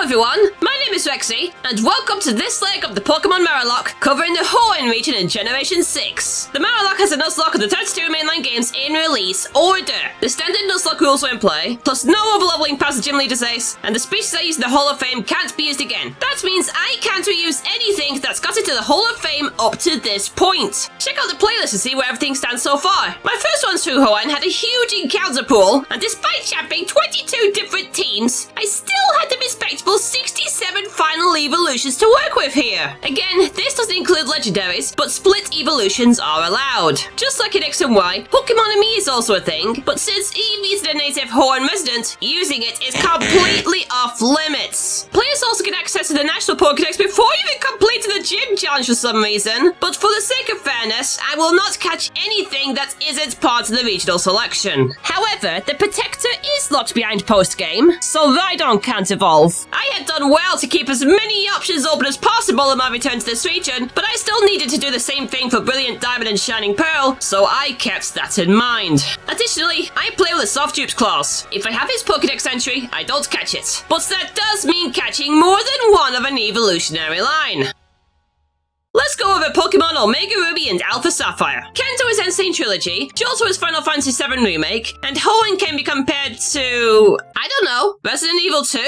Hello everyone, my name is Rexy, and welcome to this leg of the Pokémon Maralocke, covering the Hoenn region in Generation 6. The Maralocke has a Nuzlocke of the 32 mainline games in release order. The standard Nuzlocke rules are in play, plus no overleveling past the gym leader's ace, and the species I use in the Hall of Fame can't be used again. That means I can't reuse anything that's got into the Hall of Fame up to this point. Check out the playlist to see where everything stands so far. My first run through Hoenn had a huge encounter pool, and despite champing 22 different teams, I still had the respectable 67 final evolutions to work with here. Again, this doesn't include legendaries, but split evolutions are allowed. Just like in X and Y, Pokémon Amie is also a thing, but since Eevee is a native Hoenn resident, using it is completely off limits. Players also get access to the National Pokédex before even completing the gym challenge for some reason, but for the sake of fairness, I will not catch anything that isn't part of the regional selection. However, the Protector is locked behind post-game, so Rhydon can't evolve. I had done well to keep as many options open as possible in my return to this region, but I still needed to do the same thing for Brilliant Diamond and Shining Pearl, so I kept that in mind. Additionally, I play with a Soft Dupes clause. If I have his Pokédex entry, I don't catch it. But that does mean catching more than one of an evolutionary line. Let's go over Pokémon Omega Ruby and Alpha Sapphire. Kanto is Insane Trilogy, Johto is Final Fantasy VII Remake, and Hoenn can be compared to, I don't know, Resident Evil 2?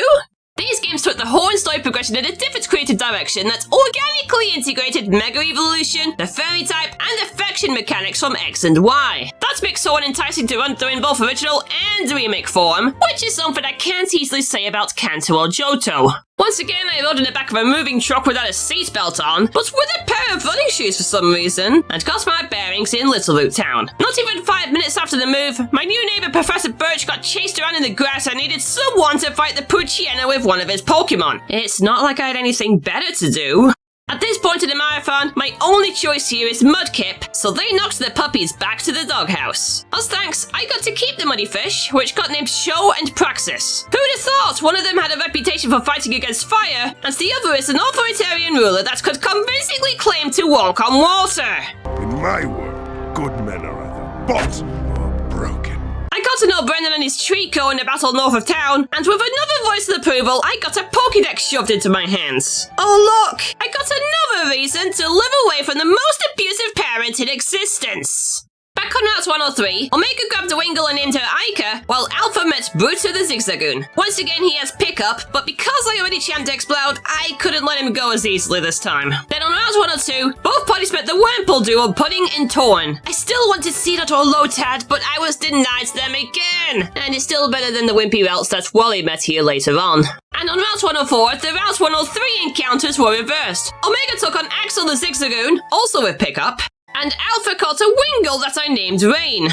These games took the Hoenn story progression in a different creative direction that organically integrated Mega Evolution, the Fairy type, and Affection mechanics from X and Y. That makes Hoenn enticing to run through in both original and remake form, which is something I can't easily say about Kanto or Johto. Once again, I rode in the back of a moving truck without a seatbelt on, but with a pair of running shoes for some reason, and got my bearings in Little Root Town. Not even 5 minutes after the move, my new neighbor Professor Birch got chased around in the grass and needed someone to fight the Poochyena with one of his Pokemon. It's not like I had anything better to do. At this point in the marathon, my only choice here is Mudkip, so they knocked the puppies back to the doghouse. As thanks, I got to keep the muddy fish, which got named Show and Praxis. Who'd have thought one of them had a reputation for fighting against fire, and the other is an authoritarian ruler that could convincingly claim to walk on water? In my world, good men are either bought or broken. I got to know Brendan and his Trico in the battle north of town, and with another voice of approval, I got a Pokédex shoved into my hands. Oh look, I got another reason to live away from the most abusive parent in existence. Back on Route 103, Omega grabbed a Wingull and named her Ica, while Alpha met Bruto the Zigzagoon. Once again, he has Pickup, but because I already champed Explode, I couldn't let him go as easily this time. Then on Route 102, both parties met the Wurmple duo Pudding and Torn. I still wanted Seedot or Lotad, but I was denied them again. And it's still better than the wimpy routes that Wally met here later on. And on Route 104, the Route 103 encounters were reversed. Omega took on Axel the Zigzagoon, also with Pickup, and Alpha caught a Wingull that I named Rain.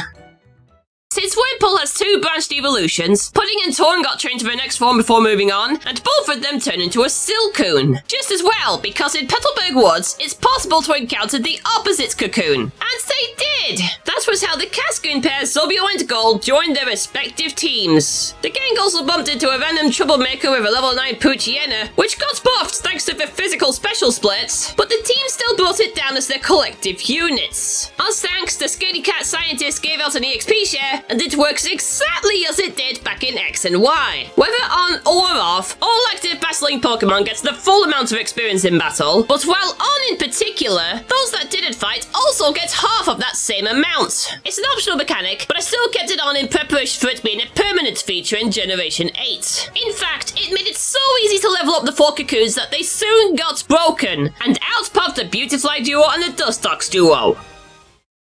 Since Wurmple has 2 branched evolutions, Pudding and Torn got trained to their next form before moving on, and both of them turned into a Silcoon. Just as well, because in Petalburg Woods, it's possible to encounter the opposite Cocoon. And they did! That was how the Cascoon pair Zobio and Gold joined their respective teams. The gang also bumped into a random troublemaker with a level 9 Poochyena, which got buffed thanks to the physical special splits, but the team still brought it down as their collective units. As thanks, the Scaredy Cat scientist gave out an EXP share, and it works exactly as it did back in X and Y. Whether on or off, all active battling Pokemon gets the full amount of experience in battle, but while on in particular, those that didn't fight also get half of that same amount. It's an optional mechanic, but I still kept it on in preparation for it being a permanent feature in Generation 8. In fact, it made it so easy to level up the 4 Cocoons that they soon got broken, and out popped the Beautifly duo and the Dustox duo.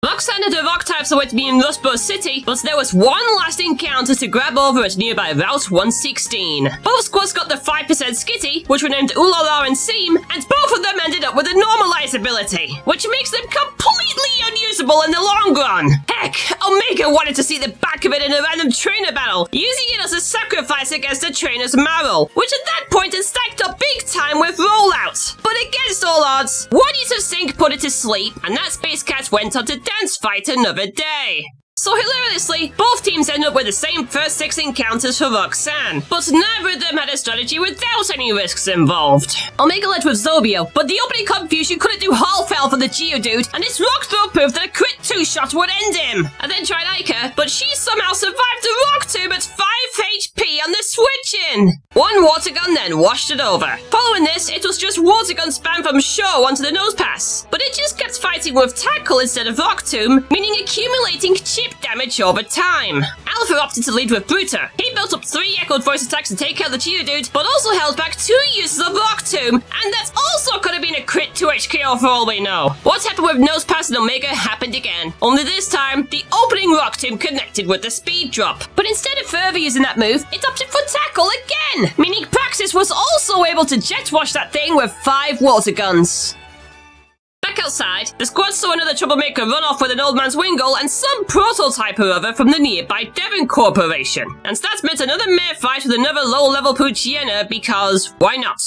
Roxanne and the rock types await me in Rustboro City, but there was one last encounter to grab over at nearby Route 116. Both squads got the 5% Skitty, which were named Ulala and Seam, and both of them ended up with a Normalize ability, which makes them completely unusable in the long run. Heck, Omega wanted to see the back of it in a random trainer battle, using it as a sacrifice against the trainer's Marrow, which at that point had stacked up big time with rollouts. But against all odds, one use of Sync put it to sleep, and that Space Cat went on to dance fight another day. So hilariously, both teams end up with the same first 6 encounters for Roxanne, but neither of them had a strategy without any risks involved. Omega led with Zobio, but the opening confusion couldn't do half health for the Geodude, and its Rock Throw proved that a crit 2-shot would end him. I then tried Ica, but she somehow survived the Rock Tomb at 5 HP on the switches. in. One water gun then washed it over. Following this, it was just water gun spam from shore onto the nose pass. But it just kept fighting with tackle instead of rock tomb, meaning accumulating chip damage over time. Alpha opted to lead with Bruta. He built up 3 echoed voice attacks to take out the Geodude, but also held back 2 uses of rock tomb, and that also could have been a crit 2 HKO for all we know. What happened with nose pass and Omega happened again. Only this time, the opening rock tomb connected with the speed drop. But instead of further using that move, it opted for tackle again, meaning Praxis was also able to jet wash that thing with 5 water guns. Back outside, the squad saw another troublemaker run off with an old man's Wingull and some prototype or other from the nearby Devon Corporation. And that meant another mare fight with another low-level Poochyena because why not?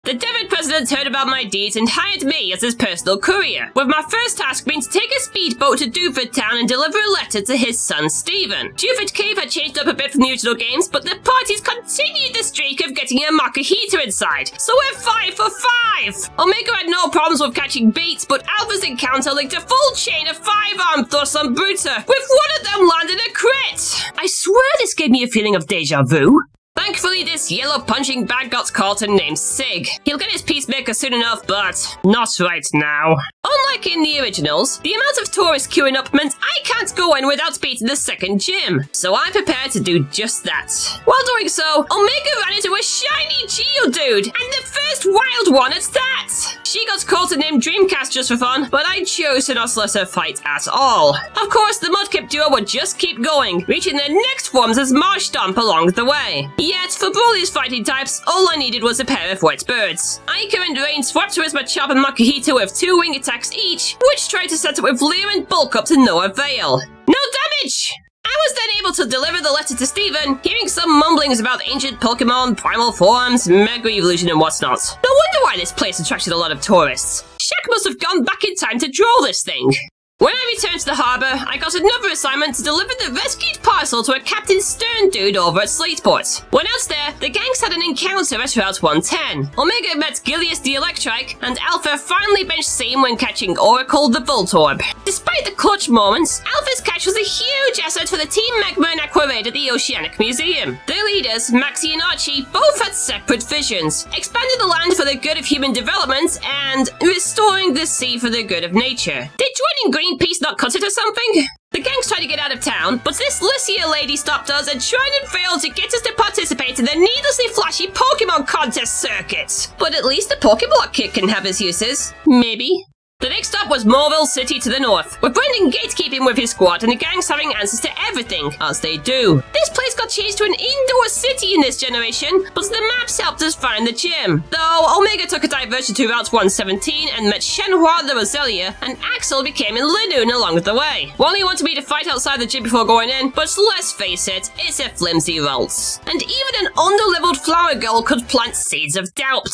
The Devon president heard about my deeds and hired me as his personal courier, with my first task being to take a speedboat to Dewford Town and deliver a letter to his son Stephen. Dewford Cave had changed up a bit from the original games, but the parties continued the streak of getting a Makahito inside, so we're 5 for 5! Omega had no problems with catching beats, but Alpha's encounter linked a full chain of 5-arm thrusts on Bruta, with one of them landing a crit! I swear this gave me a feeling of deja vu. Thankfully, this yellow punching bag got caught and named Sig. He'll get his peacemaker soon enough, but not right now. Unlike in the originals, the amount of tourists queuing up meant I can't go in without beating the second gym, so I'm prepared to do just that. While doing so, Omega ran into a shiny Geodude, and the first wild one at that! She got caught and named Dreamcast just for fun, but I chose to not let her fight at all. Of course, the Mudkip duo would just keep going, reaching their next forms as Marsh Stomp along the way. Yet, for Broly's fighting types, all I needed was a pair of wet birds. Aika and Rain swapped Charisma Chop and Makahito with 2 wing attacks each, which tried to set up with Leer and Bulk up to no avail. No damage! I was then able to deliver the letter to Stephen, hearing some mumblings about ancient Pokémon, primal forms, Mega Evolution and whatnot. No wonder why this place attracted a lot of tourists. Shaq must have gone back in time to draw this thing. When I returned to the harbour, I got another assignment to deliver the rescued parcel to a Captain Stern dude over at Slateport. When out there, the gangs had an encounter at Route 110. Omega met Gilius the Electrike, and Alpha finally benched Seam when catching Oracle the Voltorb. Despite the clutch moments, Alpha's catch was a huge asset for the Team Magma and Aqua Raid at the Oceanic Museum. Their leaders, Maxie and Archie, both had separate visions, expanding the land for the good of human development and restoring the sea for the good of nature. Did joining Greenpeace not cut it or something? The gangs tried to get out of town, but this Lycia lady stopped us and tried and failed to get us to participate in the needlessly flashy Pokemon contest circuit. But at least the Pokeblock kit can have its uses. Maybe. The next stop was Morville City to the north, with Brendan gatekeeping with his squad and the gangs having answers to everything, as they do. This place got changed to an indoor city in this generation, but the maps helped us find the gym. Though Omega took a diversion to Route 117 and met Shenhua the Roselia, and Axel became in Linoon along the way. Wally wanted me to fight outside the gym before going in, but let's face it, it's a flimsy route. And even an under-leveled flower girl could plant seeds of doubt.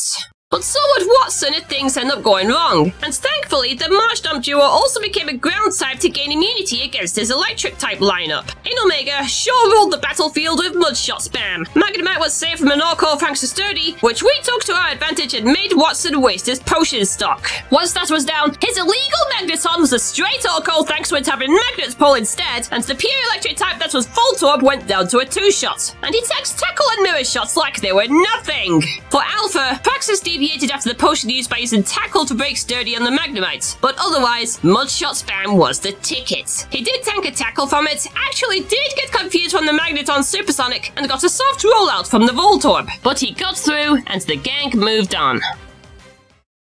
But so would Watson if things end up going wrong, and thankfully the Marshtomp duo also became a ground type to gain immunity against his electric type lineup. In Omega, Shaw ruled the battlefield with Mudshot spam. Magnemite was saved from an Orko thanks to Sturdy, which we took to our advantage and made Watson waste his potion stock. Once that was down, his illegal Magneton was a straight Orko thanks to it having Magnet's pull instead, and the pure electric type that was Voltorb went down to a 2-shot, and he takes tackle and mirror shots like they were nothing. For Alpha, Praxis deviated after the potion used by using tackle to break Sturdy on the Magnemite, but otherwise, Mudshot spam was the ticket. He did tank a tackle from it, actually did get confused from the Magneton Supersonic, and got a soft rollout from the Voltorb, but he got through, and the gang moved on.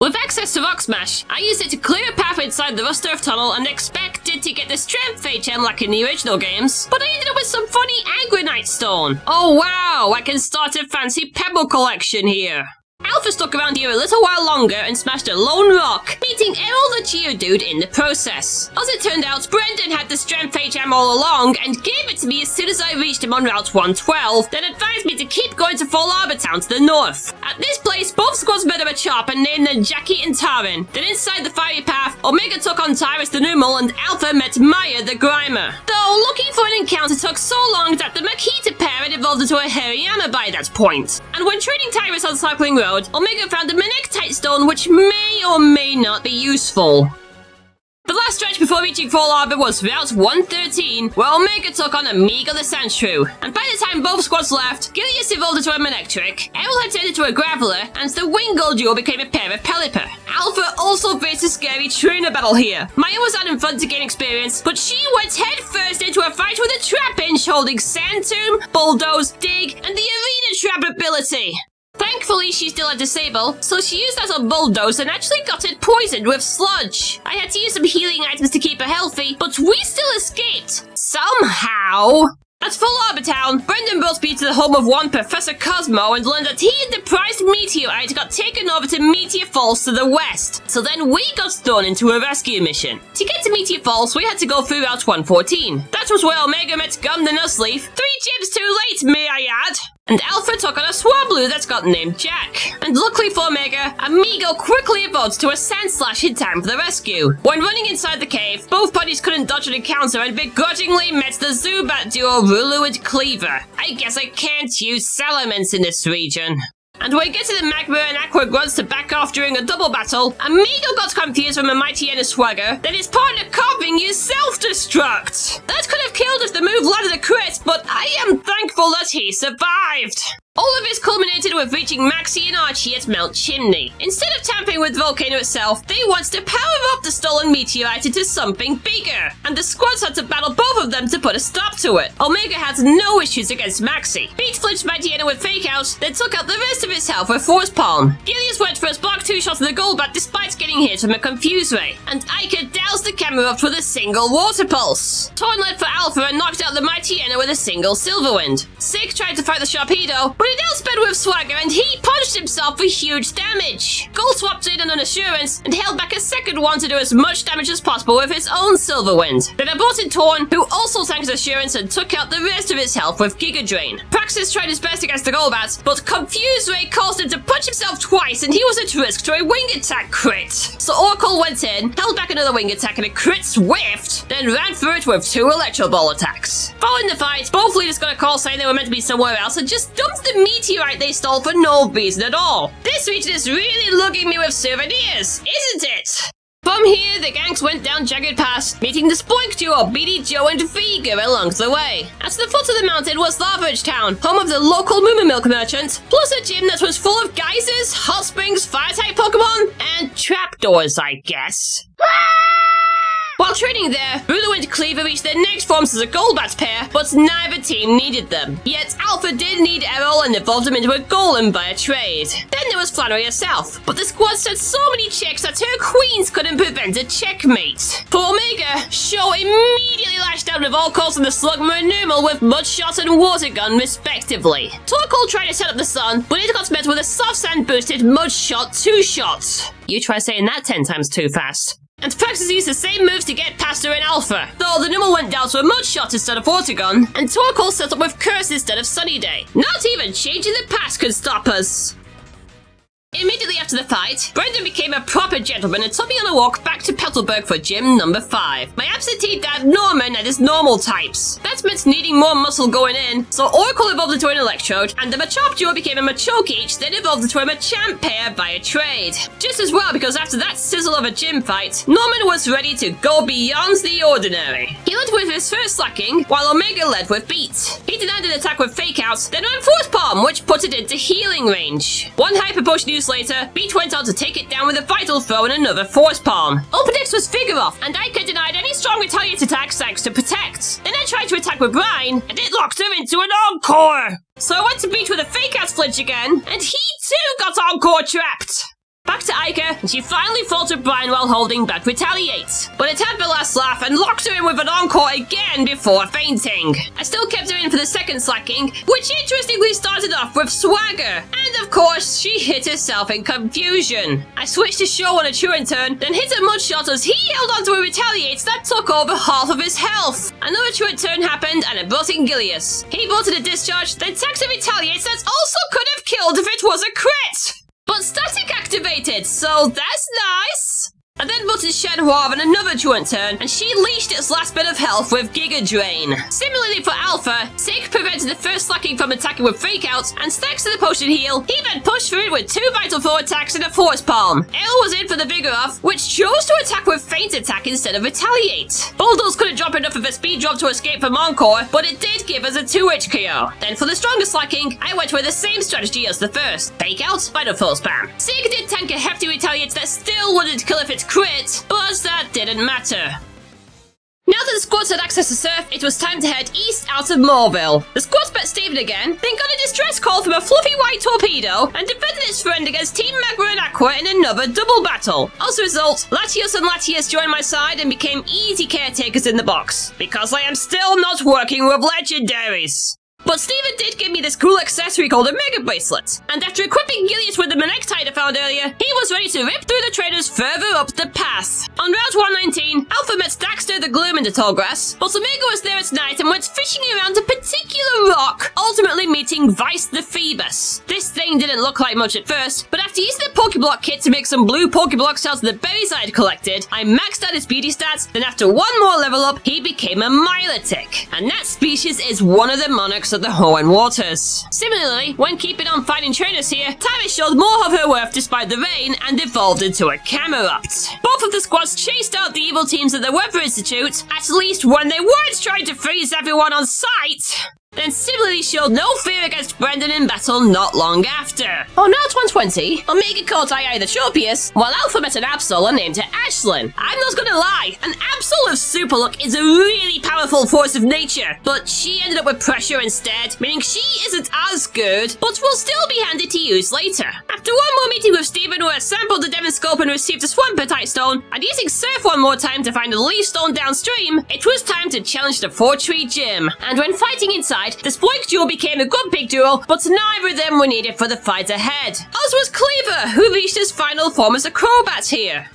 With access to Rock Smash, I used it to clear a path inside the Rust Earth Tunnel and expected to get the Strength HM like in the original games, but I ended up with some funny Agronite Stone. Oh wow, I can start a fancy Pebble collection here. Alpha stuck around here a little while longer and smashed a lone rock, beating Errol the Geodude in the process. As it turned out, Brendan had the Strength HM all along and gave it to me as soon as I reached him on Route 112, then advised me to keep going to Fall Arbor Town to the north. At this place, both squads met up a chop and named them Jackie and Tarin. Then inside the fiery path, Omega took on Tyrus the Numal and Alpha met Maya the Grimer. Though looking for an encounter took so long that the Makita pair had evolved into a Hariyama by that point. And when trading Tyrus on Cycling Road, Omega found a Manectite stone which may or may not be useful. The last stretch before reaching Full Orbit was Route 113, where Omega took on Amigo the Sandshrew. And by the time both squads left, Gilius evolved into a Manectric, Errol had turned into a Graveler, and the Wingull duo became a pair of Pelipper. Alpha also faced a scary trainer battle here. Maya was out in front to gain experience, but she went head first into a fight with a Trapinch holding Sand Tomb, Bulldoze, Dig, and the Arena Trap ability. Thankfully, she still had Disable, so she used that on Bulldoze and actually got it poisoned with Sludge. I had to use some healing items to keep her healthy, but we still escaped. Somehow. At Full Orbit Town, Brendan brought me to the home of one Professor Cosmo and learned that he and the prized meteorite got taken over to Meteor Falls to the west. So then we got thrown into a rescue mission. To get to Meteor Falls, we had to go through Route 114. That was where Omega met Gum the Nuzleaf. 3 gyms too late, may I add. And Alpha took on a Swablu that's got named Jack. And luckily for Omega, Amigo quickly evolved to a Sandslash in time for the rescue. When running inside the cave, both parties couldn't dodge an encounter and begrudgingly met the Zubat duo Rulu and Cleaver. I guess I can't use Salamence in this region. And when we get to the Magma and Aqua Grunts to back off during a double battle, Amigo got confused from a Mighty Enna Swagger, then his partner Coughing used Self-Destruct. That could have killed if the move landed a crit, but I am thankful that he survived. All of this culminated with reaching Maxie and Archie at Mount Chimney. Instead of tampering with the volcano itself, they wanted to power up the stolen meteorite into something bigger, and the squads had to battle both of them to put a stop to it. Omega had no issues against Maxie. Beat flinched Mighty Enna with Fake Out, then took out the rest of his health with Force Palm. Gilius went for a Spark 2 shot of the Golbat despite getting hit from a Confuse Ray, and Ica doused the Camerupt with a single Water Pulse. Torn led for Alpha and knocked out the Mighty Enna with a single Silver Wind. Sick tried to fight the Sharpedo, but it outsped with Swagger and he punched himself for huge damage. Gold swapped in on an Assurance and held back a second one to do as much damage as possible with his own Silver Wind. Then I brought in Torn, who also tanked Assurance and took out the rest of his health with Giga Drain. Praxis tried his best against the Golbat, but Confuse Ray caused him to punch himself twice and he was at risk to a Wing Attack crit. So Oracle went in, held back another Wing Attack and a crit Swift, then ran through it with 2 Electro Ball attacks. Following the fight, both leaders got a call saying they were meant to be somewhere else and just dumped the meteorite they stole for no reason at all. This region is really looking me with souvenirs, isn't it? From here, the gangs went down Jagged Pass, meeting the Spoink duo BD Joe and Vega along the way. At the foot of the mountain was Larvaridge Town, home of the local Moo Milk merchant, plus a gym that was full of geysers, hot springs, fire-type Pokemon, and trapdoors, I guess. While training there, Rulu and Cleaver reached their next forms as a Golbat pair, but neither team needed them. Yet Alpha did need Errol and evolved him into a Golem via trade. Then there was Flannery herself, but the squad set so many checks that her queens couldn't prevent a checkmate. For Omega, Sho immediately lashed out with all calls on the Slugma and Numel with Mudshot and Water Gun respectively. Torkoal tried to set up the Sun, but it got met with a soft sand boosted Mudshot 2-shot. You try saying that 10 times too fast. And Praxis used the same moves to get past her in Alpha, though the Numel went down to a Mudshot instead of Water Gun, and Torkoal set up with Curse instead of Sunny Day. Not even changing the past could stop us. Immediately after the fight, Brendan became a proper gentleman and took me on a walk back to Petalburg for gym number 5. My absentee dad Norman had his normal types. That meant needing more muscle going in, so Oracle evolved into an Electrode, and the Machop duo became a Machoke each, then evolved into a Machamp pair via trade. Just as well, because after that sizzle of a gym fight, Norman was ready to go beyond the ordinary. He led with his first Slacking, while Omega led with Beat. He denied an attack with Fake Outs, then ran Force Palm, which put it into healing range. One Hyper Potion use later, Beat went on to take it down with a Vital Throw and another Force Palm. Open Dex was Figure Off, and Ica denied any strong retaliate attacks thanks to Protect. Then I tried to attack with Brine, and it locked her into an Encore. So I went to Beat with a Fake Out flinch again, and he too got Encore trapped. Back to Ica, and she finally faltered Brian while holding back Retaliate. But it had the last laugh and locked her in with an Encore again before fainting. I still kept her in for the second Slacking, which interestingly started off with Swagger. And of course, she hit herself in confusion. I switched to Show on a Truant turn, then hit a Mudshot as he held onto a Retaliate that took over half of his health. Another Truant turn happened, and it brought in Gilius. He bolted a Discharge, then taxed a Retaliate that also could have killed if it was a crit. But static activated, so that's nice. I then butted Shenhua on another truant turn, and she leashed its last bit of health with Giga Drain. Similarly for Alpha, Sig prevented the first slacking from attacking with Freakouts, and thanks to the potion heal, he then pushed through with 2 Vital Throw attacks and a Force Palm. L was in for the Vigoroth, which chose to attack with Feint Attack instead of Retaliate. Bulldoze couldn't drop enough of a speed drop to escape from Encore, but it did give us a 2-hit KO. Then for the stronger slacking, I went with the same strategy as the first. Fake Out, Vital Full Spam. Sig did tank a hefty Retaliate that still wouldn't kill if it's crit, but that didn't matter. Now that the squads had access to Surf, it was time to head east out of Moorville. The squads bet Steven again, then got a distress call from a fluffy white torpedo, and defended its friend against Team Magma and Aqua in another double battle. As a result, Latios and Latias joined my side and became easy caretakers in the box, because I am still not working with legendaries. But Steven did give me this cool accessory called a Mega Bracelet, and after equipping Gilius with the Manectite I found earlier, he was ready to rip through the traders further up the path. On Route 119, Alpha met Daxter the Gloom in the tall grass, but Omega was there at night and went fishing around a particular rock, ultimately meeting Vice the Phoebus. This thing didn't look like much at first, but after using the Pokeblock kit to make some blue Pokeblocks out of the berries I had collected, I maxed out his beauty stats, then after one more level up, he became a Milotic, and that species is one of the monarchs of the Hoenn waters. Similarly, when keeping on fighting trainers here, Tyra showed more of her worth despite the rain and evolved into a Camerupt. Both of the squads chased out the evil teams at the Weather Institute, at least when they weren't trying to freeze everyone on sight. Then similarly showed no fear against Brendan in battle not long after. On Route 120, Omega caught II the Tropius, while Alpha met an Absol and named her Ashlyn. I'm not gonna lie, an Absol of Super Luck is a really powerful force of nature, but she ended up with pressure instead, meaning she isn't as good, but will still be handy to use later. After one more meeting with Steven where I sampled the Demoscope and received a Swampert Stone, and using Surf one more time to find a Leaf Stone downstream, it was time to challenge the 4-tree gym. And when fighting inside, the Sploik duo became a good big duo, but neither of them were needed for the fight ahead. As was Cleaver, who reached his final form as a Crobat here.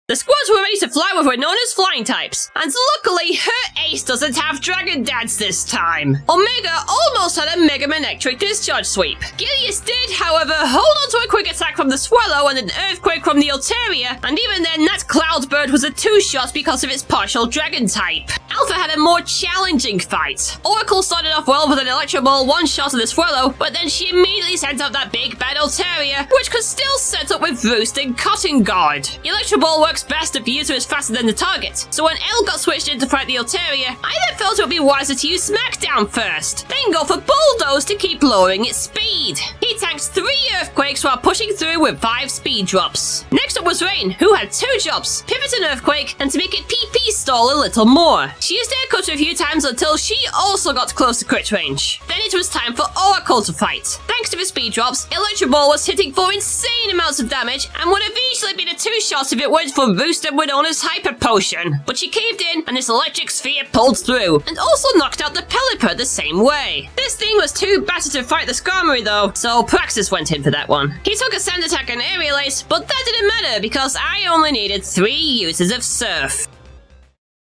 The squads were ready to fly with what were known as flying types, and luckily her ace doesn't have Dragon Dance this time. Omega almost had a Mega Manectric Discharge Sweep. Gilius did, however, hold on to a quick attack from the Swallow and an Earthquake from the Altaria, and even then that Cloudbird was a 2-shot because of its partial Dragon type. Alpha had a more challenging fight. Oracle started off well with an Electro Ball 1-shot of the Swallow, but then she immediately sent out that big bad Altaria, which could still set up with Roost and Cotton Guard. Electro Ball works best if the user is faster than the target, so when L got switched in to fight the Altaria, I then felt it would be wiser to use Smackdown first, then go for Bulldoze to keep lowering its speed. He tanked 3 Earthquakes while pushing through with 5 speed drops. Next up was Rain, who had 2 jobs, Pivot and Earthquake, and to make it PP stall a little more. She used Air Cutter a few times until she also got close to crit range. Then it was time for Oracle to fight. Thanks to the speed drops, Electro Ball was hitting for insane amounts of damage, and would have easily been a 2-shot if it weren't for Booster with Ona's Hyper Potion. But she caved in, and this electric sphere pulled through, and also knocked out the Pelipper the same way. This thing was too battered to fight the Skarmory though, so Praxis went in for that one. He took a Sand Attack and Aerial Ace, but that didn't matter because I only needed 3 uses of Surf.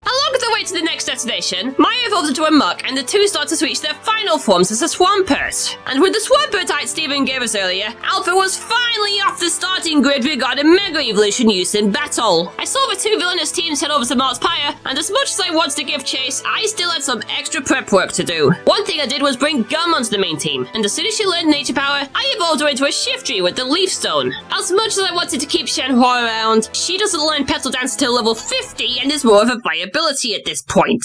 Along the way to the next destination, Maya evolved into a Muck, and the two started to reach their final forms as a Swampert. And with the Swampert Steven gave us earlier, Alpha was finally off the starting grid regarding Mega Evolution use in battle. I saw the 2 villainous teams head over to Mars Pyre, and as much as I wanted to give chase, I still had some extra prep work to do. One thing I did was bring Gum onto the main team, and as soon as she learned Nature Power, I evolved her into a Shiftry with the Leaf Stone. As much as I wanted to keep Shenhua around, she doesn't learn Petal Dance till level 50 and is more of a viability at this point.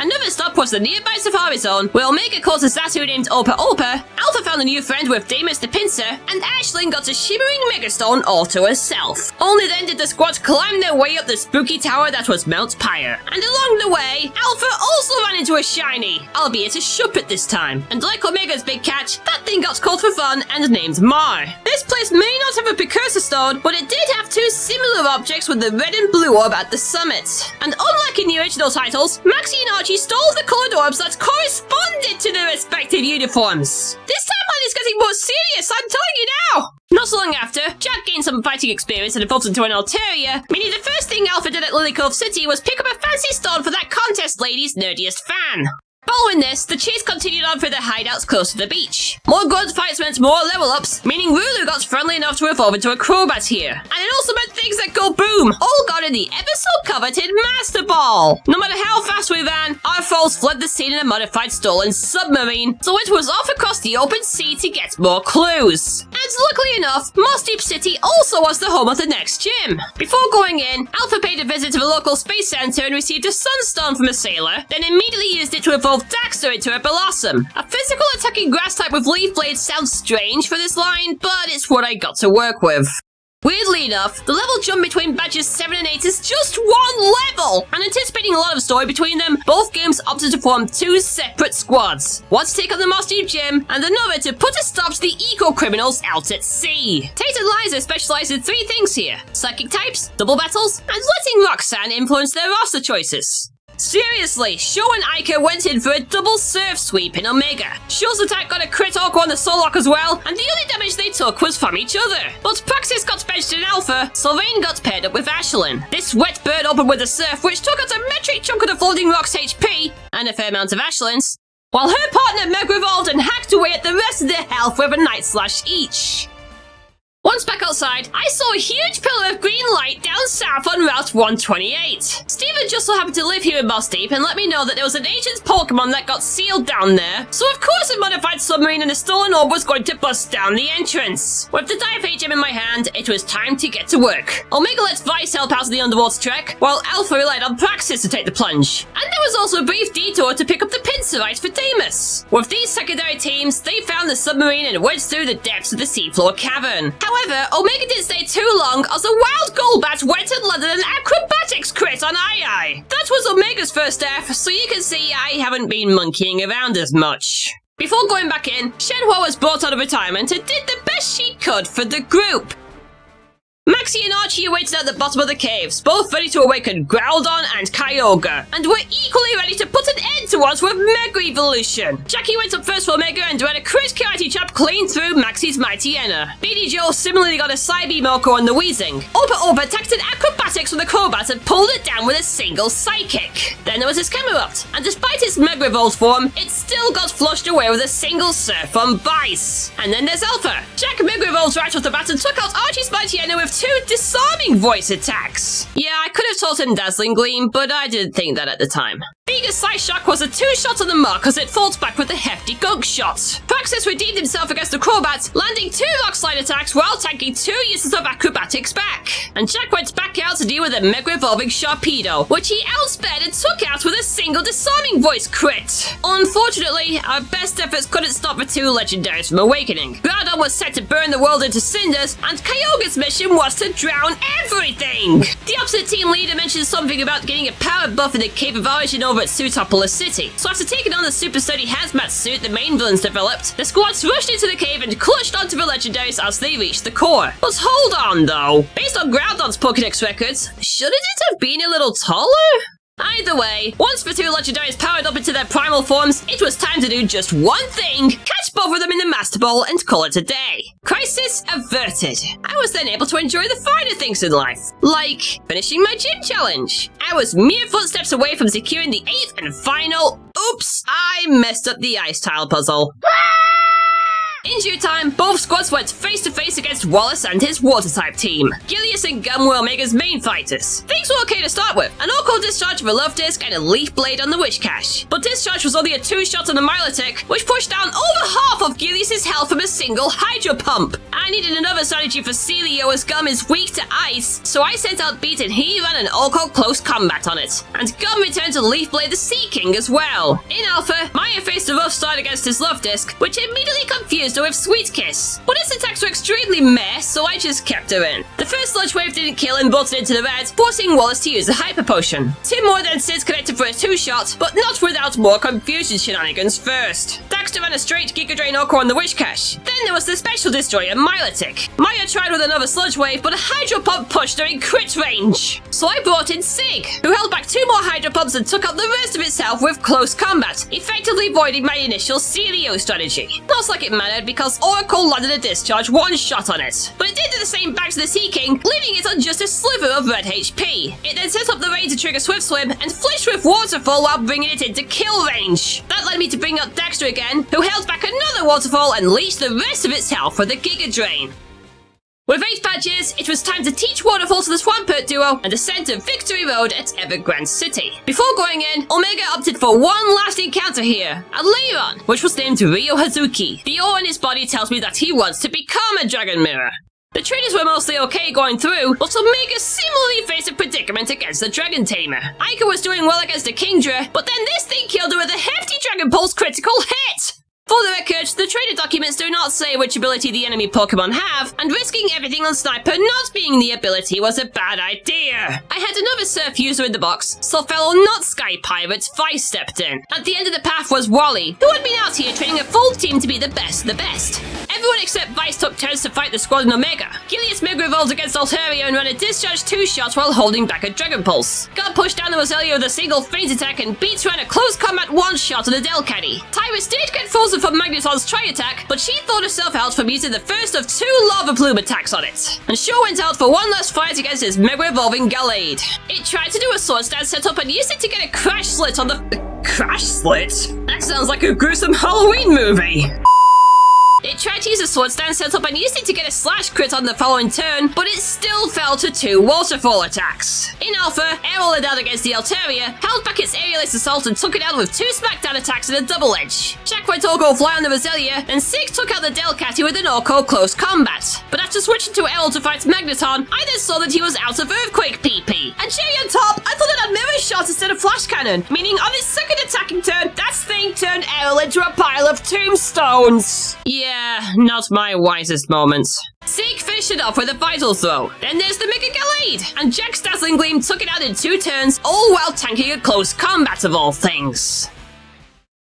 Another stop was the nearby Safari Zone, where Omega caught a Zatu named Olpa Olpa, Alpha found a new friend with Demus the Pinsir, and Ashlyn got a shimmering Megastone all to herself. Only then did the squad climb their way up the spooky tower that was Mount Pyre. And along the way, Alpha also ran into a shiny, albeit a Shuppet this time. And like Omega's big catch, that thing got called for fun and named Mar. This place may not have a Precursor Stone, but it did have 2 similar objects with the red and blue orb at the summit. And unlike in the original titles, Maxie and Archie stole the coloured orbs that corresponded to their respective uniforms. This timeline is getting more serious, I'm telling you now! Not so long after, Jack gained some fighting experience and evolved into an Altaria, meaning the first thing Alpha did at Lily Cove City was pick up a fancy stone for that contest lady's nerdiest fan. Following this, the chase continued on through the hideouts close to the beach. More gunfights meant more level-ups, meaning Rulu got friendly enough to evolve into a Crobat here. And it also meant things that go boom all got in the ever-so-coveted Master Ball. No matter how fast we ran, our foes fled the scene in a modified stolen submarine, so it was off across the open sea to get more clues. And luckily enough, Moss Deep City also was the home of the next gym. Before going in, Alpha paid a visit to the local space center and received a Sunstone from a sailor, then immediately used it to evolve Daxter into a Blossom. A physical attacking grass type with Leaf Blade sounds strange for this line, but it's what I got to work with. Weirdly enough, the level jump between badges 7 and 8 is just one level! And anticipating a lot of story between them, both games opted to form two separate squads. One to take on the Moss Deep Gym, and another to put a stop to the eco-criminals out at sea. Tate and Liza specialize in three things here: psychic types, double battles, and letting Roxanne influence their roster choices. Seriously, Sho and Ica went in for a double surf sweep in Omega. Sho's attack got a crit Orco on the Sollock as well, and the only damage they took was from each other. But Praxis got benched in Alpha, Sylvain got paired up with Ashlyn. This wet bird opened with a surf, which took out a metric chunk of the Floating Rock's HP, and a fair amount of Ashlyn's, while her partner Meg revolved and hacked away at the rest of their health with a Night Slash each. Once back outside, I saw a huge pillar of green light down south on Route 128. Steven just so happened to live here in Moss Deep and let me know that there was an ancient Pokemon that got sealed down there, so of course a modified submarine and a stolen orb was going to bust down the entrance. With the Dive gem in my hand, it was time to get to work. Omega lets Vice help out on the underwater trek, while Alpha relied on Praxis to take the plunge. And there was also a brief detour to pick up the Pinsirite for Damus. With these secondary teams, they found the submarine and wedged through the depths of the seafloor cavern. However, Omega didn't stay too long as a wild Golbat went and landed an acrobatics crit on Ai. That was Omega's first death, so you can see I haven't been monkeying around as much. Before going back in, Shenhua was brought out of retirement and did the best she could for the group. Maxie and Archie awaited at the bottom of the caves, both ready to awaken Groudon and Kyogre, and were equally ready to put an end to us with Mega Evolution. Jackie went up first for Omega and ran a crit karate chop clean through Maxie's Mighty Enna. BD Joe similarly got a Psybeam Orco on the Weezing. Opa attacked an acrobatics from the Crobat and pulled it down with a single Psychic. Then there was his Camerupt, and despite its Mega Evolved form, it still got flushed away with a single Surf from Vice. And then there's Alpha. Jack Mega Evolved right off the bat and took out Archie's Mighty Enna with two disarming voice attacks. Yeah, I could have taught him Dazzling Gleam, but I didn't think that at the time. Vega's Psyshock was a two-shot on the mark as it falls back with a hefty Gunk Shot. Praxis redeemed himself against the Crobat, landing two Rock Slide attacks while tanking two uses of acrobatics back. And Jack went back out to deal with a Mega Evolving Sharpedo, which he outsped and took out with a single disarming voice crit. Unfortunately, our best efforts couldn't stop the two legendaries from awakening. Groudon was set to burn the world into cinders, and Kyogre's mission was to drown everything! The opposite team leader mentioned something about getting a power buff in the Cave of Origin over at Suitopolis City, so after taking on the super sturdy hazmat suit the main villains developed, the squads rushed into the cave and clutched onto the legendaries as they reached the core. But hold on though, based on Groudon's Pokédex records, shouldn't it have been a little taller? Either way, once the two legendaries powered up into their primal forms, it was time to do just one thing, catch both of them in the Master Ball and call it a day. Crisis averted. I was then able to enjoy the finer things in life, like finishing my gym challenge. I was mere footsteps away from securing the 8th and final, oops, I messed up the ice tile puzzle. In due time, both squads went face-to-face against Wallace and his Water-type team. Gilius and Gum were Omega's main fighters. Things were okay to start with, an Orco discharge of a Love Disc and a Leaf Blade on the Wish Cache. But discharge was only a two-shot on the Maralocke, which pushed down over half of Gilius' health from a single Hydro Pump. I needed another strategy for Celio as Gum is weak to ice, so I sent out Beat and he ran an Orco close combat on it. And Gum returned to Leaf Blade the Sea King as well. In Alpha, Maya faced a rough start against his Love Disc, which immediately confused with Sweet Kiss. But his attacks were extremely meh, so I just kept her in. The first Sludge Wave didn't kill and bolted into the red, forcing Wallace to use the Hyper Potion. Two more then Sids connected for a two-shot, but not without more confusion shenanigans first. Daxter ran a straight Giga Drain Orco on the Wish Cache. Then there was the Special Destroyer Milotic. Maya tried with another Sludge Wave, but a Hydro Pump pushed her in crit range. So I brought in Sig, who held back two more Hydro Pumps and took out the rest of itself with close combat, effectively voiding my initial Celio strategy. Not like it mattered, fired because Oracle landed a discharge one-shot on it. But it did do the same back to the Sea King, leaving it on just a sliver of red HP. It then set up the rain to trigger Swift Swim and flinched with Waterfall while bringing it into kill range. That led me to bring up Dexter again, who held back another Waterfall and leached the rest of its health for the Giga Drain. With 8 badges, it was time to teach Waterfall to the Swampert duo and ascend to Victory Road at Evergrande City. Before going in, Omega opted for one last encounter here, a Leiron, which was named Ryo Hazuki. The aura in his body tells me that he wants to become a Dragon Mirror. The traders were mostly okay going through, but Omega similarly faced a predicament against the Dragon Tamer. Aika was doing well against the Kingdra, but then this thing killed her with a hefty Dragon Pulse critical hit! For the record, the trader documents do not say which ability the enemy Pokemon have, and risking everything on Sniper not being the ability was a bad idea. I had another Surf user in the box, so fellow not Sky Pirates Vice stepped in. At the end of the path was Wally, who had been out here training a full team to be the best of the best. Everyone except Vice took turns to fight the squad in Omega. Gilius Mega evolved against Altaria and ran a discharge 2-shot while holding back a Dragon Pulse. Got pushed down the Roselia with a single feint attack and Beats ran a close combat 1-shot on the Delcatty. Tyrus did get frozen from Magneton's tri-attack, but she thought herself out from using the first of 2 Lava Plume attacks on it. And Shaw went out for one last fight against his Mega Evolving Gallade. It tried to do a sword stance setup and used it to get a Crash Slit on the... Crash Slit? That sounds like a gruesome Halloween movie. It tried to use a sword stand setup and used it to get a slash crit on the following turn, but it still fell to 2 Waterfall attacks. In Alpha, Aerial led out against the Altaria, held back its Aerialist Assault and took it out with 2 Smackdown attacks and a double edge. Jack went Orko Fly on the Roselia, and Sig took out the Delcatty with an Orko Close Combat. But after switching to Aerial to fight Magneton, I then saw that he was out of Earthquake PP. And cherry on top, I thought it had Mirror Shot instead of Flash Cannon, meaning on its second attacking turn, that thing turned Aerial into a pile of tombstones. Yeah, not my wisest moments. Sig finished it off with a Vital Throw. Then there's the Mega Gallade, and Jack's Dazzling Gleam took it out in 2 turns, all while tanking a close combat of all things.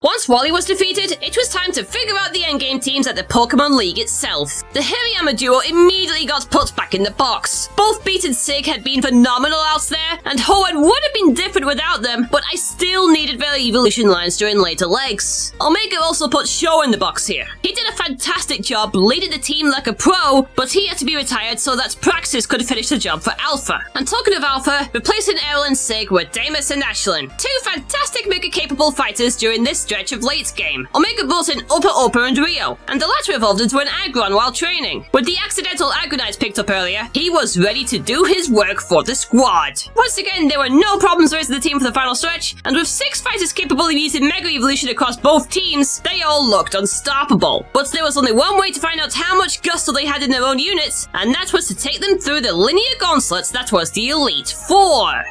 Once Wally was defeated, it was time to figure out the endgame teams at the Pokemon League itself. The Hirayama duo immediately got put back in the box. Both Beat and Sig had been phenomenal out there, and Hoenn would have been different without them, but I still needed their evolution lines during later legs. Omega also put Shaw in the box here. He did a fantastic job leading the team like a pro, but he had to be retired so that Praxis could finish the job for Alpha. And talking of Alpha, replacing Errol and Sig were Damus and Ashlyn, 2 fantastic Mega-capable fighters during this stretch of late game. Omega brought in Upper and Rio, and the latter evolved into an Aggron while training. With the accidental Aggronite picked up earlier, he was ready to do his work for the squad. Once again, there were no problems raising the team for the final stretch, and with 6 fighters capable of using Mega Evolution across both teams, they all looked unstoppable. But there was only one way to find out how much gusto they had in their own units, and that was to take them through the linear gauntlets that was the Elite Four.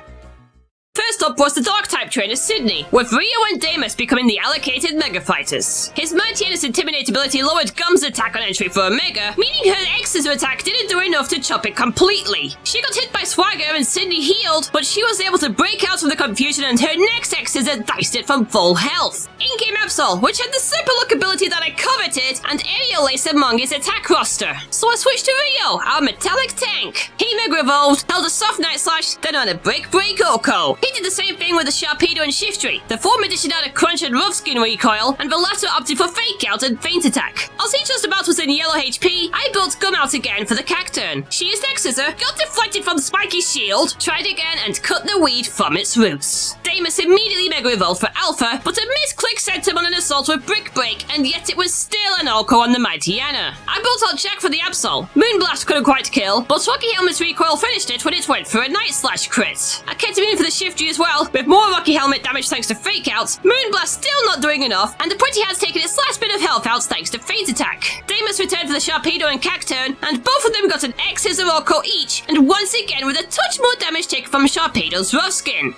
First up was the Dark-type trainer Sydney, with Rio and Damus becoming the allocated Mega Fighters. His Mighty-Ennis Intimidate ability lowered Gum's attack on entry for a Mega, meaning her X's attack didn't do enough to chop it completely. She got hit by Swagger and Sydney healed, but she was able to break out from the confusion and her next X's diced it from full health. In came Absol, which had the Super Look ability that I coveted, and Aerial Lace among his attack roster. So I switched to Rio, our metallic tank. He Mega evolved, held a soft Night Slash, then on a Break Orko. He did the same thing with the Sharpedo and Shiftry. The former dished out a Crunch and Rough Skin recoil, and the latter opted for Fake Out and Feint Attack. As he just about was in yellow HP, I built Gum out again for the Cacturn. She used X-Scissor, got deflected from Spiky's shield, tried again, and cut the weed from its roots. Damus immediately Mega evolved for Alpha, but a misclick sent him on an assault with Brick Break, and yet it was still an Orko on the Mighty Anna. I built out Jack for the Absol. Moonblast couldn't quite kill, but Rocky Helmet's recoil finished it when it went for a Night Slash crit. I kept him in for the Shiftry as well, with more Rocky Helmet damage thanks to Fake Outs, Moonblast still not doing enough, and the Pretty Hat's taken its last bit of health outs thanks to Feint Attack. Damus returned for the Sharpedo and Cacturn, and both of them got an X-Scissor Orko each, and once again with a touch more damage taken from Sharpedo's Rough Skin.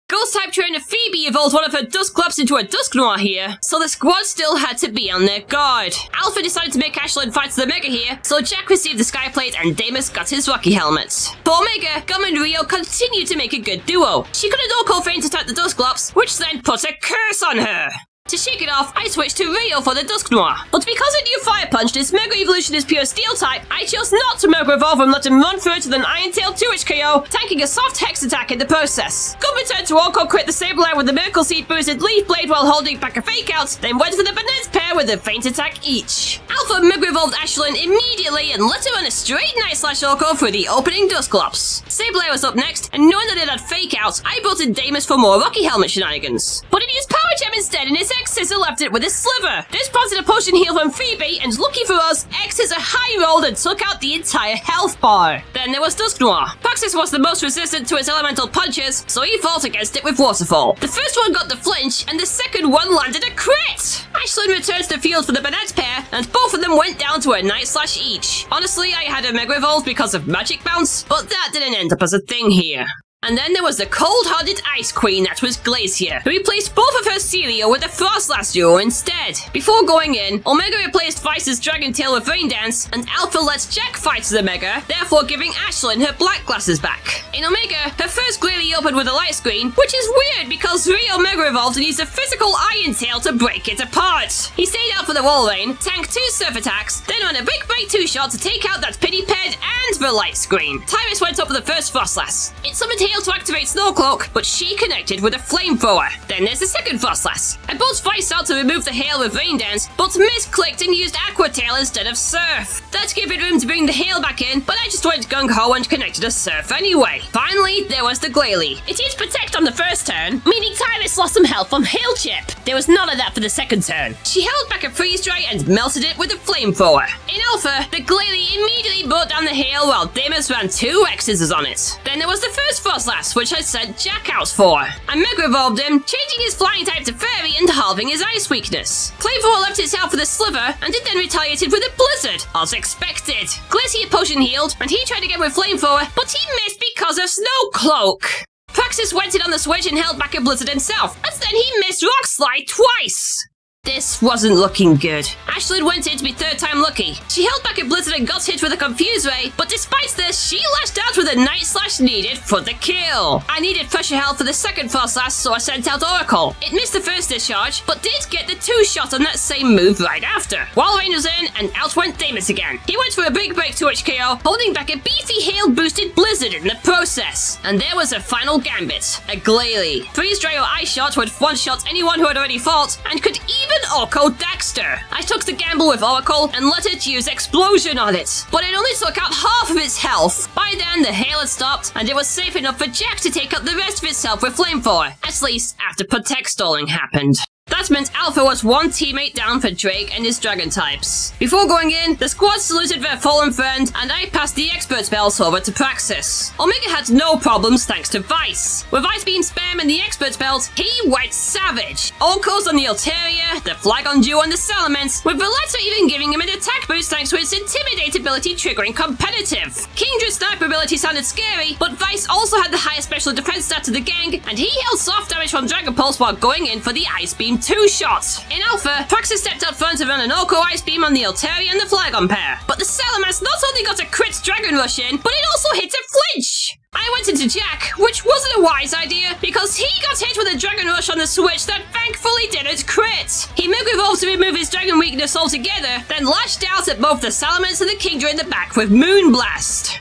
Ghost-type trainer Phoebe evolved one of her Dusclops into a Dusknoir here, so the squad still had to be on their guard. Alpha decided to make Ashlyn fight the Mega here, so Jack received the Skyplate and Damus got his Rocky Helmet. For Omega, Gum and Rio continued to make a good duo. She could have Orko Feint attack the Dusclops, which then put a curse on her. To shake it off, I switched to Rio for the Dusknoir. But because it knew Fire Punch and its Mega Evolution is pure Steel type, I chose not to Mega Evolve and let him run through it with an Iron Tail 2-H KO, tanking a soft Hex attack in the process. Good return to Orko crit the Sableye with the Miracle Seed boosted Leaf Blade while holding back a Fake Out, then went for the Banette pair with a Feint attack each. Alpha Mega Evolved Ashlyn immediately and let her run a straight Night Slash Orko through the opening Dusclops. Sableye was up next, and knowing that it had Fake Out, I brought in Damus for more Rocky Helmet shenanigans. But it used Power Gem instead, and its X-Scissor left it with a Sliver. This prompted a potion heal from Phoebe, and lucky for us, X-Scissor high-rolled and took out the entire health bar. Then there was Dusknoir. Praxis was the most resistant to its elemental punches, so he fought against it with Waterfall. The first one got the flinch, and the second one landed a crit! Ashlyn returned to the field for the Banette pair, and both of them went down to a Night Slash each. Honestly, I had a Mega Evolve because of Magic Bounce, but that didn't end up as a thing here. And then there was the cold-hearted Ice Queen that was Glacier, who replaced both of her Celio with a Frostlass duo instead. Before going in, Omega replaced Vice's Dragon Tail with Rain Dance, and Alpha lets Jack fight the Omega, therefore giving Ashlyn her black glasses back. In Omega, her first Glalie opened with a light screen, which is weird because Rio Mega evolved and used a physical Iron Tail to break it apart. He stayed out for the Wall Rain, tanked 2 Surf attacks, then ran a Big Break 2-shot to take out that Pity Ped and the light screen. Tyrus went up with the first Frostlass. It summoned Hail to activate Snow Cloak, but she connected with a Flamethrower. Then there's the second Frostlass. I brought Vice out to remove the Hail with Rain Dance, but misclicked and used Aqua Tail instead of Surf. That gave it room to bring the Hail back in, but I just went gung-ho and connected a Surf anyway. Finally, there was the Glalie. It used Protect on the first turn, meaning Tyrus lost some health from Hail Chip. There was none of that for the second turn. She held back a Freeze Dry and melted it with a Flamethrower. In Alpha, the Glalie immediately brought down the Hail while Damus ran 2 X-Scissors on it. Then there was the first Frostlass, which I sent Jack out for. I Mega Evolved him, changing his flying type to Fairy and halving his ice weakness. Flamethrower left his health with a Sliver, and it then retaliated with a Blizzard, as expected. Glacier Potion healed, and he tried again with Flamethrower, but he missed because of Snow Cloak. Praxis went in on the switch and held back a Blizzard himself, and then he missed Rock Slide twice. This wasn't looking good. Ashlyn went in to be 3rd time lucky. She held back a Blizzard and got hit with a Confuse Ray, but despite this, she lashed out with a Night Slash needed for the kill. I needed Pressure Health for the second Frostlass, so I sent out Oracle. It missed the first discharge, but did get the 2-shot on that same move right after. Wall Rain was in, and out went Damus again. He went for a Big Break 2-H KO, holding back a beefy Hail-boosted Blizzard in the process. And there was a final gambit, a Glalie. Freeze Dry or Ice Shot would one-shot anyone who had already fought, and could even Oracle Daxter. I took the gamble with Oracle and let it use Explosion on it, but it only took out half of its health. By then, the hail had stopped, and it was safe enough for Jack to take out the rest of its health with Flamethrower, at least after Protect stalling happened. That meant Alpha was 1 teammate down for Drake and his dragon types. Before going in, the squad saluted their fallen friend, and I passed the expert spells over to Praxis. Omega had no problems thanks to Vice. With Ice Beam spam and the expert spells, he went savage. Oracles on the Altaria, the Flagon Duo and the Salamence, with the latter even giving him an attack boost thanks to its Intimidate ability triggering competitive. Kingdra's sniper ability sounded scary, but Vice also had the highest special defense stat to the gang, and he held soft damage from Dragon Pulse while going in for the Ice Beam 2-shot. In Alpha, Praxis stepped out front to run an Orko Ice Beam on the Altaria and the Flagon pair. But the Salamence not only got a crit Dragon Rush in, but it also hit a flinch! I went into Jack, which wasn't a wise idea, because he got hit with a Dragon Rush on the switch that thankfully didn't crit. He Mega Evolved to remove his Dragon weakness altogether, then lashed out at both the Salamence and the Kingdra in the back with Moonblast.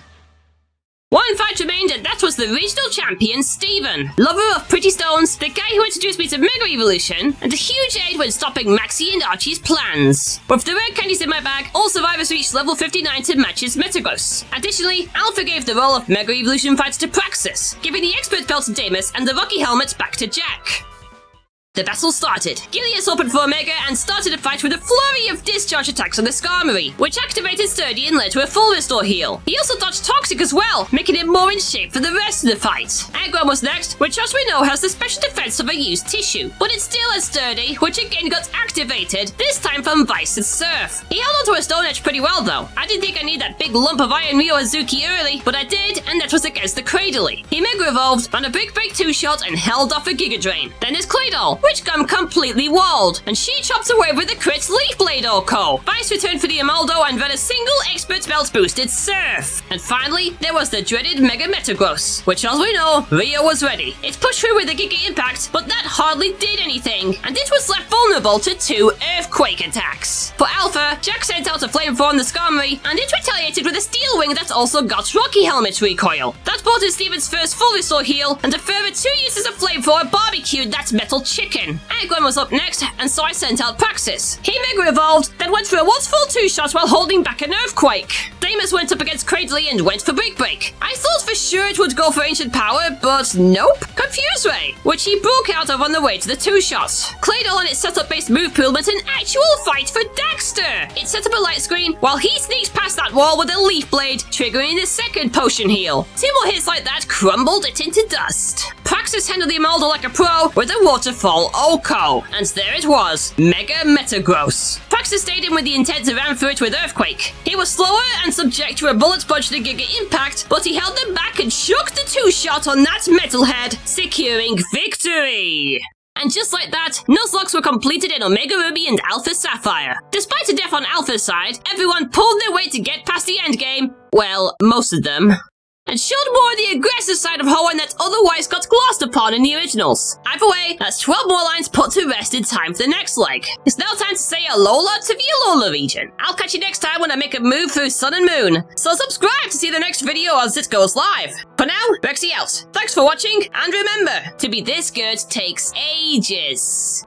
1 fight remained, and that was the regional champion, Steven. Lover of pretty stones, the guy who introduced me to Mega Evolution, and a huge aid when stopping Maxie and Archie's plans. With the rare candies in my bag, all survivors reached level 59 to match his Metagross. Additionally, Alpha gave the role of Mega Evolution fights to Praxis, giving the expert belt to Damus and the Rocky helmet back to Jack. The battle started. Gilius opened for Omega and started a fight with a flurry of discharge attacks on the Skarmory, which activated Sturdy and led to a full restore heal. He also dodged Toxic as well, making him more in shape for the rest of the fight. Aggron was next, which as we know has the special defense of a used tissue, but it's still as Sturdy, which again got activated, this time from Vice and Surf. He held onto a Stone Edge pretty well though. I didn't think I needed that big lump of Iron Ryo Azuki early, but I did, and that was against the Cradily. He Mega Evolved, ran a Big Break 2-shot and held off a Giga Drain. Then his Claydol, which gone completely walled, and she chopped away with the crit Leaf Blade Oko. Vice returned for the Amaldo and ran a single expert belt boosted Surf. And finally, there was the dreaded Mega Metagross, which as we know, Rio was ready. It pushed through with a Giga Impact, but that hardly did anything, and it was left vulnerable to 2 Earthquake attacks. For Alpha, Jack sent out a Flamethrower on the Skarmory, and it retaliated with a Steel Wing that also got Rocky Helmet recoil. That brought in Steven's first full restore heal, and a further 2 uses of Flamethrower barbecued that Metal Chicken. Eggwan was up next, and so I sent out Praxis. He Mega Evolved, then went for a once full 2-shot while holding back an Earthquake. Deimos went up against Cradley and went for Break Break. I thought for sure it would go for Ancient Power, but nope. Confuse Ray, which he broke out of on the way to the 2-shots. Claydol and its setup-based move pool meant an actual fight for Daxter. It set up a light screen while he sneaks past that wall with a Leaf Blade, triggering the second potion heal. 2 more hits like that crumbled it into dust. Praxis handled the Amaldo like a pro with a Waterfall Oko, and there it was, Mega Metagross. Praxis stayed in with the intent to ram through it with Earthquake. He was slower and subject to a bullet punch and a Giga Impact, but he held them back and shook the 2-shot on that Metalhead, securing victory. And just like that, Nuzlocks were completed in Omega Ruby and Alpha Sapphire. Despite a death on Alpha's side, everyone pulled their weight to get past the endgame. Well, most of them. And showed more of the aggressive side of Hoenn that otherwise got glossed upon in the originals. Either way, that's 12 more lines put to rest in time for the next leg. It's now time to say Alola to the Alola region. I'll catch you next time when I make a move through Sun and Moon. So subscribe to see the next video as it goes live. For now, Rexy out. Thanks for watching, and remember, to be this good takes ages.